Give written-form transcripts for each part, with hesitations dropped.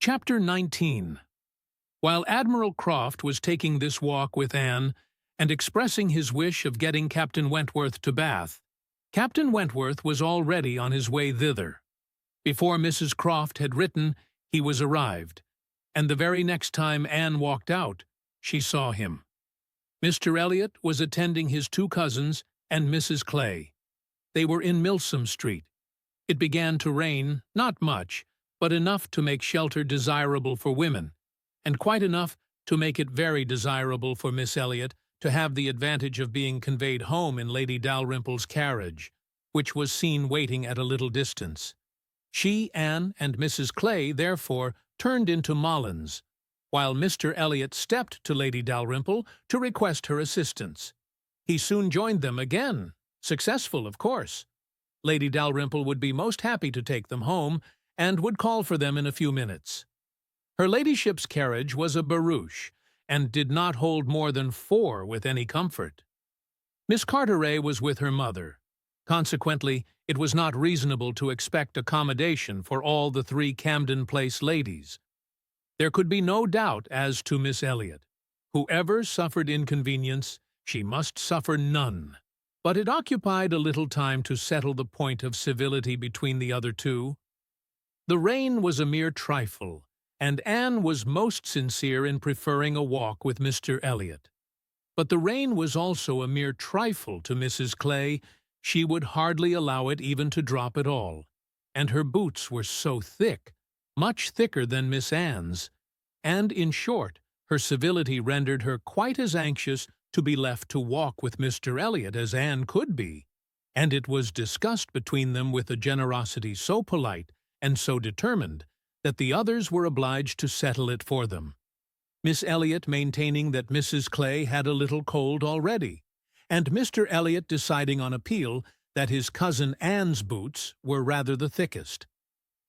Chapter 19. While Admiral Croft was taking this walk with Anne and expressing his wish of getting Captain Wentworth to Bath, Captain Wentworth was already on his way thither. Before Mrs. Croft had written, he was arrived, and the very next time Anne walked out, she saw him. Mr. Elliot was attending his two cousins and Mrs. Clay. They were in Milsom Street. It began to rain, not much, but enough to make shelter desirable for women, and quite enough to make it very desirable for Miss Elliot to have the advantage of being conveyed home in Lady Dalrymple's carriage, which was seen waiting at a little distance. She, Anne, and Mrs. Clay, therefore, turned into Mollins, while Mr. Elliot stepped to Lady Dalrymple to request her assistance. He soon joined them again, successful, of course. Lady Dalrymple would be most happy to take them home, and would call for them in a few minutes. Her ladyship's carriage was a barouche, and did not hold more than 4 with any comfort. Miss Carteret was with her mother. Consequently, it was not reasonable to expect accommodation for all the 3 Camden Place ladies. There could be no doubt as to Miss Elliot. Whoever suffered inconvenience, she must suffer none. But it occupied a little time to settle the point of civility between the other two. The rain was a mere trifle, and Anne was most sincere in preferring a walk with Mr. Elliot. But the rain was also a mere trifle to Mrs. Clay. She would hardly allow it even to drop at all, and her boots were so thick, much thicker than Miss Anne's, and, in short, her civility rendered her quite as anxious to be left to walk with Mr. Elliot as Anne could be, and it was discussed between them with a generosity so polite and so determined that the others were obliged to settle it for them, Miss Elliot maintaining that Mrs. Clay had a little cold already, and Mr. Elliot deciding on appeal that his cousin Anne's boots were rather the thickest.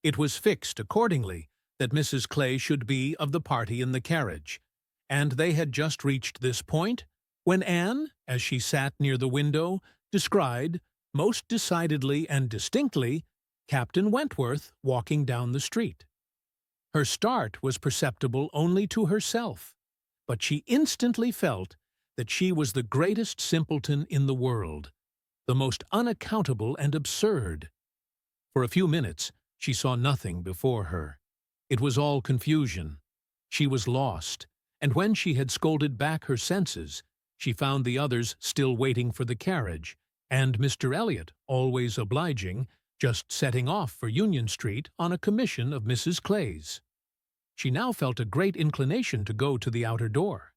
It was fixed, accordingly, that Mrs. Clay should be of the party in the carriage, and they had just reached this point when Anne, as she sat near the window, descried, most decidedly and distinctly, Captain Wentworth walking down the street. Her start was perceptible only to herself, but she instantly felt that she was the greatest simpleton in the world, the most unaccountable and absurd. For a few minutes she saw nothing before her. It was all confusion. She was lost, and when she had scolded back her senses, she found the others still waiting for the carriage, and Mr. Elliot, always obliging, just setting off for Union Street on a commission of Mrs. Clay's. She now felt a great inclination to go to the outer door.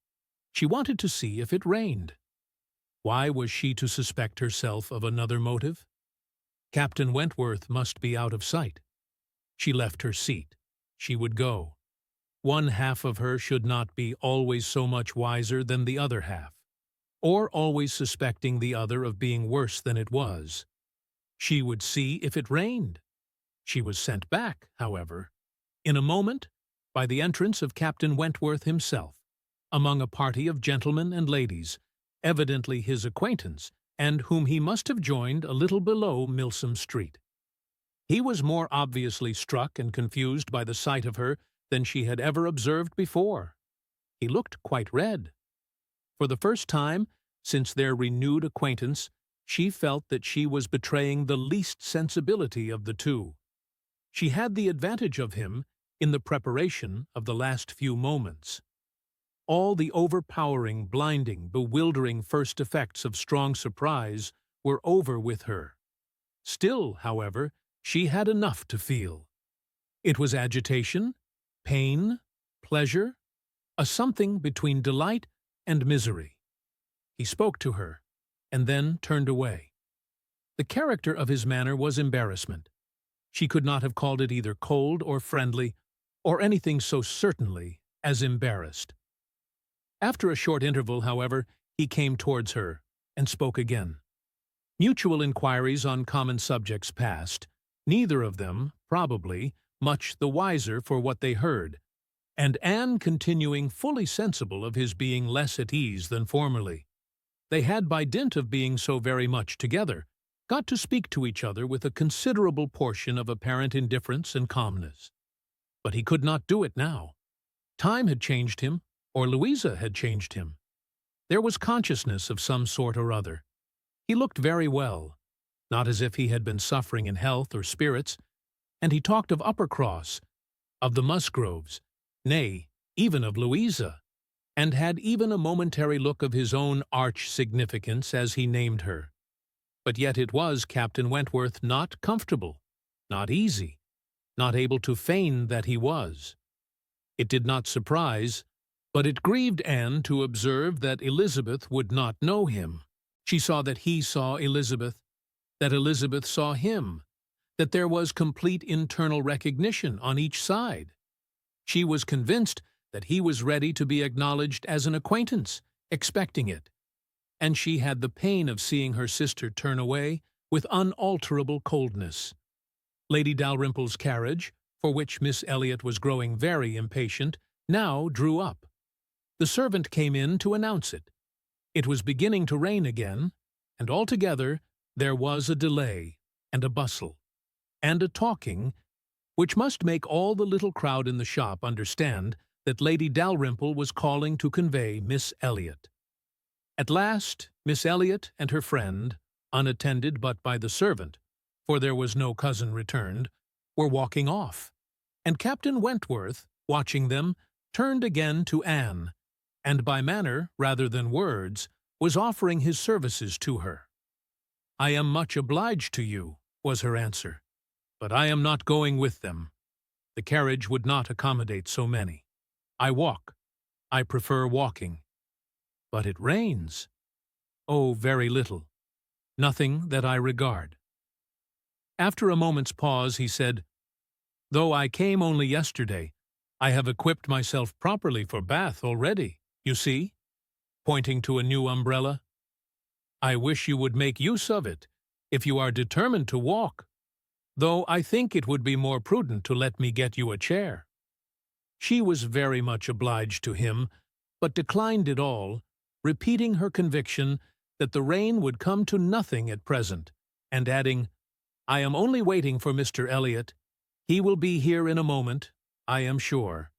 She wanted to see if it rained. Why was she to suspect herself of another motive? Captain Wentworth must be out of sight. She left her seat. She would go. One half of her should not be always so much wiser than the other half, or always suspecting the other of being worse than it was. She would see if it rained. She was sent back, however, in a moment, by the entrance of Captain Wentworth himself, among a party of gentlemen and ladies, evidently his acquaintance, and whom he must have joined a little below Milsom Street. He was more obviously struck and confused by the sight of her than she had ever observed before. He looked quite red. For the first time, since their renewed acquaintance, she felt that she was betraying the least sensibility of the two. She had the advantage of him in the preparation of the last few moments. All the overpowering, blinding, bewildering first effects of strong surprise were over with her. Still, however, she had enough to feel. It was agitation, pain, pleasure, a something between delight and misery. He spoke to her, and then turned away. The character of his manner was embarrassment. She could not have called it either cold or friendly, or anything so certainly as embarrassed. After a short interval, however, he came towards her, and spoke again. Mutual inquiries on common subjects passed, neither of them, probably, much the wiser for what they heard, and Anne continuing fully sensible of his being less at ease than formerly. They had, by dint of being so very much together, got to speak to each other with a considerable portion of apparent indifference and calmness. But he could not do it now. Time had changed him, or Louisa had changed him. There was consciousness of some sort or other. He looked very well, not as if he had been suffering in health or spirits, and he talked of Uppercross, of the Musgroves, nay, even of Louisa, and had even a momentary look of his own arch significance as he named her. But yet it was Captain Wentworth not comfortable, not easy, not able to feign that he was. It did not surprise, but it grieved Anne to observe that Elizabeth would not know him. She saw that he saw Elizabeth, that Elizabeth saw him, that there was complete internal recognition on each side. She was convinced that he was ready to be acknowledged as an acquaintance, expecting it. And she had the pain of seeing her sister turn away with unalterable coldness. Lady Dalrymple's carriage, for which Miss Elliot was growing very impatient, now drew up. The servant came in to announce it. It was beginning to rain again, and altogether there was a delay, and a bustle, and a talking, which must make all the little crowd in the shop understand that Lady Dalrymple was calling to convey Miss Elliot. At last, Miss Elliot and her friend, unattended but by the servant, for there was no cousin returned, were walking off, and Captain Wentworth, watching them, turned again to Anne, and by manner rather than words was offering his services to her. "I am much obliged to you," was her answer, "but I am not going with them. The carriage would not accommodate so many. I walk. I prefer walking." "But it rains." "Oh, very little. Nothing that I regard." After a moment's pause, he said, "Though I came only yesterday, I have equipped myself properly for Bath already, you see," pointing to a new umbrella. "I wish you would make use of it, if you are determined to walk, though I think it would be more prudent to let me get you a chair." She was very much obliged to him, but declined it all, repeating her conviction that the rain would come to nothing at present, and adding, "I am only waiting for Mr. Elliot. He will be here in a moment, I am sure."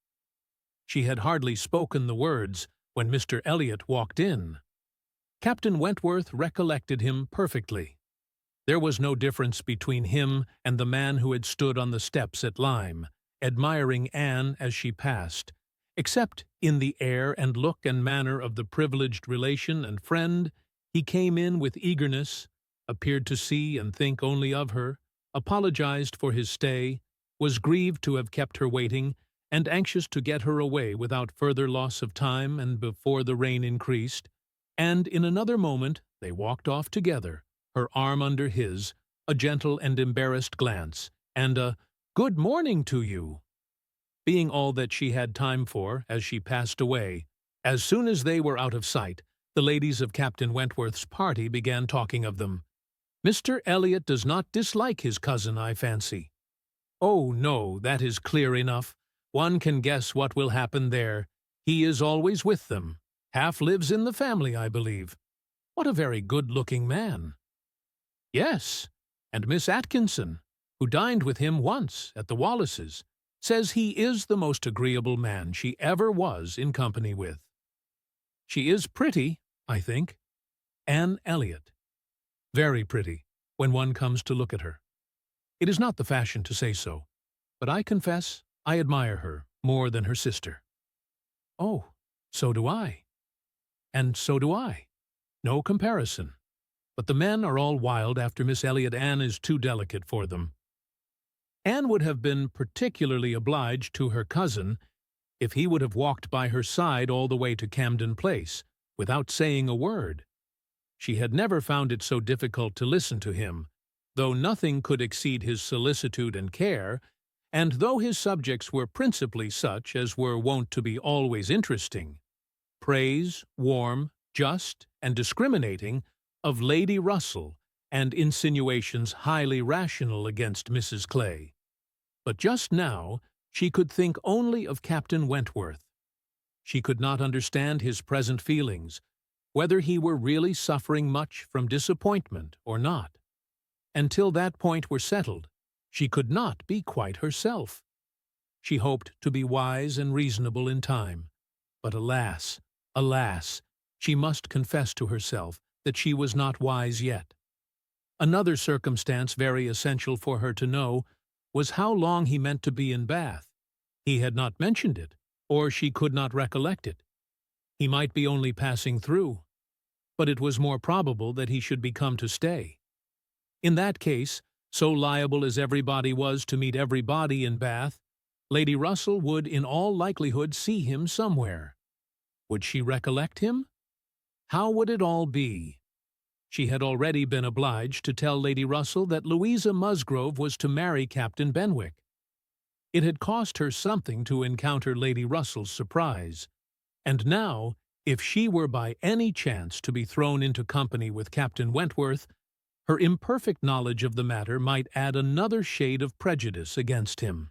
She had hardly spoken the words when Mr. Elliot walked in. Captain Wentworth recollected him perfectly. There was no difference between him and the man who had stood on the steps at Lyme, admiring Anne as she passed, except in the air and look and manner of the privileged relation and friend. He came in with eagerness, appeared to see and think only of her, apologized for his stay, was grieved to have kept her waiting, and anxious to get her away without further loss of time and before the rain increased, and in another moment they walked off together, her arm under his, a gentle and embarrassed glance, and a "Good morning to you," being all that she had time for as she passed away. As soon as they were out of sight, the ladies of Captain Wentworth's party began talking of them. "Mr. Elliot does not dislike his cousin, I fancy." "Oh, no, that is clear enough. One can guess what will happen there. He is always with them. Half lives in the family, I believe. What a very good-looking man." "Yes, and Miss Atkinson, who dined with him once at the Wallaces, says he is the most agreeable man she ever was in company with." "She is pretty, I think." "Anne Elliot. Very pretty, when one comes to look at her. It is not the fashion to say so, but I confess I admire her more than her sister." "Oh, so do I. And so do I. No comparison. But the men are all wild after Miss Elliot. Anne is too delicate for them." Anne would have been particularly obliged to her cousin if he would have walked by her side all the way to Camden Place, without saying a word. She had never found it so difficult to listen to him, though nothing could exceed his solicitude and care, and though his subjects were principally such as were wont to be always interesting: praise, warm, just, and discriminating, of Lady Russell, and insinuations highly rational against Mrs. Clay. But just now she could think only of Captain Wentworth. She could not understand his present feelings, whether he were really suffering much from disappointment or not. Until that point were settled, she could not be quite herself. She hoped to be wise and reasonable in time. But alas, alas, she must confess to herself that she was not wise yet. Another circumstance very essential for her to know was how long he meant to be in Bath. He had not mentioned it, or she could not recollect it. He might be only passing through, but it was more probable that he should be come to stay. In that case, so liable as everybody was to meet everybody in Bath, Lady Russell would in all likelihood see him somewhere. Would she recollect him? How would it all be? She had already been obliged to tell Lady Russell that Louisa Musgrove was to marry Captain Benwick. It had cost her something to encounter Lady Russell's surprise, and now, if she were by any chance to be thrown into company with Captain Wentworth, her imperfect knowledge of the matter might add another shade of prejudice against him.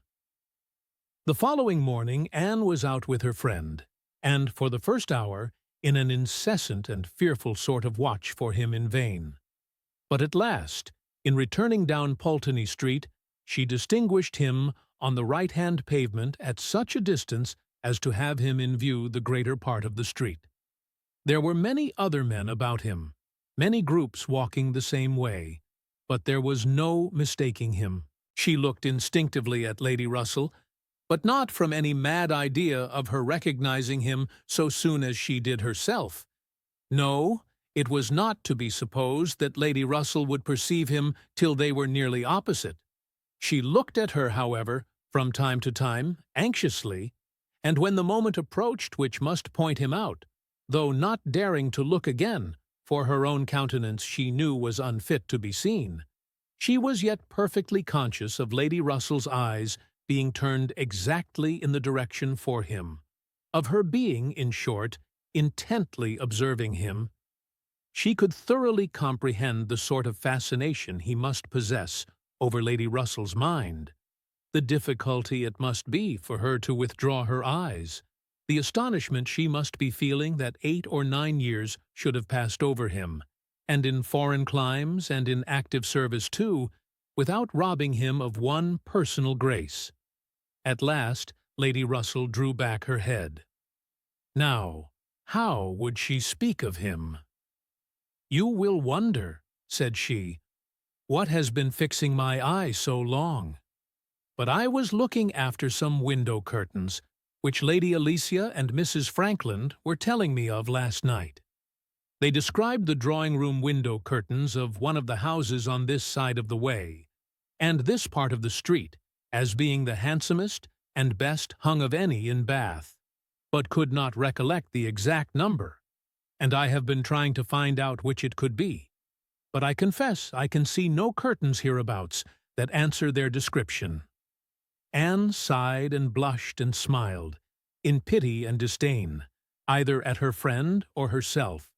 The following morning Anne was out with her friend, and for the first hour in an incessant and fearful sort of watch for him in vain. But at last, in returning down Pulteney Street, she distinguished him on the right-hand pavement at such a distance as to have him in view the greater part of the street. There were many other men about him, many groups walking the same way, but there was no mistaking him. She looked instinctively at Lady Russell, but not from any mad idea of her recognizing him so soon as she did herself. No, it was not to be supposed that Lady Russell would perceive him till they were nearly opposite. She looked at her, however, from time to time, anxiously, and when the moment approached which must point him out, though not daring to look again, for her own countenance she knew was unfit to be seen, she was yet perfectly conscious of Lady Russell's eyes being turned exactly in the direction for him, of her being, in short, intently observing him. She could thoroughly comprehend the sort of fascination he must possess over Lady Russell's mind, the difficulty it must be for her to withdraw her eyes, the astonishment she must be feeling that 8 or 9 years should have passed over him, and in foreign climes and in active service too, without robbing him of one personal grace. At last, Lady Russell drew back her head. Now, how would she speak of him? "You will wonder," said she, "what has been fixing my eye so long. But I was looking after some window curtains, which Lady Alicia and Mrs. Frankland were telling me of last night. They described the drawing-room window curtains of one of the houses on this side of the way, and this part of the street, as being the handsomest and best hung of any in Bath, but could not recollect the exact number, and I have been trying to find out which it could be. But I confess I can see no curtains hereabouts that answer their description." Anne sighed and blushed and smiled, in pity and disdain, either at her friend or herself.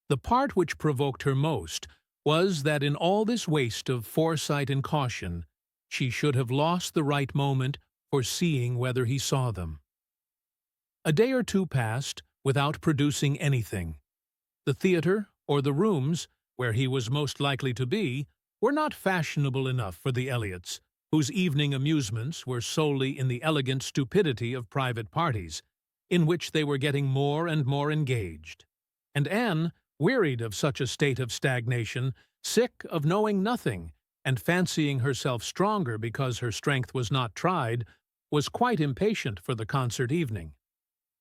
The part which provoked her most was that in all this waste of foresight and caution, she should have lost the right moment for seeing whether he saw them. A day or two passed without producing anything. The theatre, or the rooms, where he was most likely to be, were not fashionable enough for the Elliots, whose evening amusements were solely in the elegant stupidity of private parties, in which they were getting more and more engaged. And Anne, wearied of such a state of stagnation, sick of knowing nothing, and fancying herself stronger because her strength was not tried, was quite impatient for the concert evening.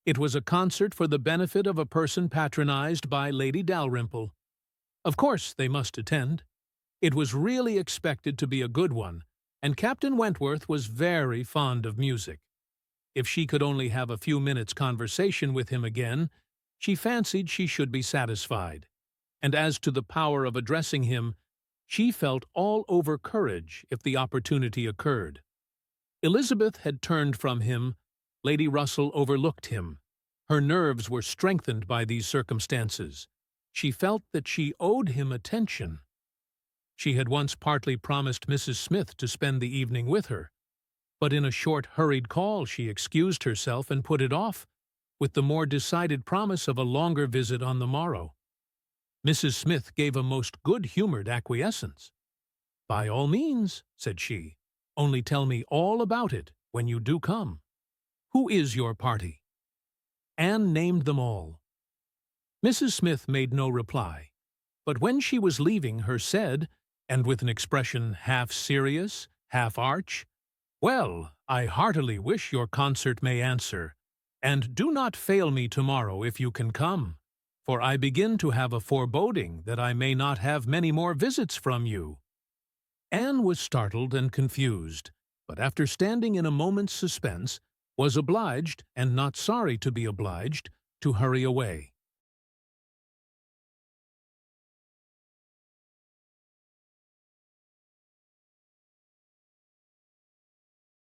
It was a concert for the benefit of a person patronized by Lady Dalrymple. Of course they must attend. It was really expected to be a good one, and Captain Wentworth was very fond of music. If she could only have a few minutes' conversation with him again, she fancied she should be satisfied. And as to the power of addressing him, she felt all over courage if the opportunity occurred. Elizabeth had turned from him. Lady Russell overlooked him. Her nerves were strengthened by these circumstances. She felt that she owed him attention. She had once partly promised Mrs. Smith to spend the evening with her, but in a short, hurried call she excused herself and put it off, with the more decided promise of a longer visit on the morrow. Mrs. Smith gave a most good-humored acquiescence. "By all means," said she, "only tell me all about it, when you do come. Who is your party?" Anne named them all. Mrs. Smith made no reply, but when she was leaving her said, and with an expression half serious, half arch, "Well, I heartily wish your concert may answer, and do not fail me tomorrow if you can come, for I begin to have a foreboding that I may not have many more visits from you." Anne was startled and confused, but after standing in a moment's suspense, was obliged, and not sorry to be obliged, to hurry away.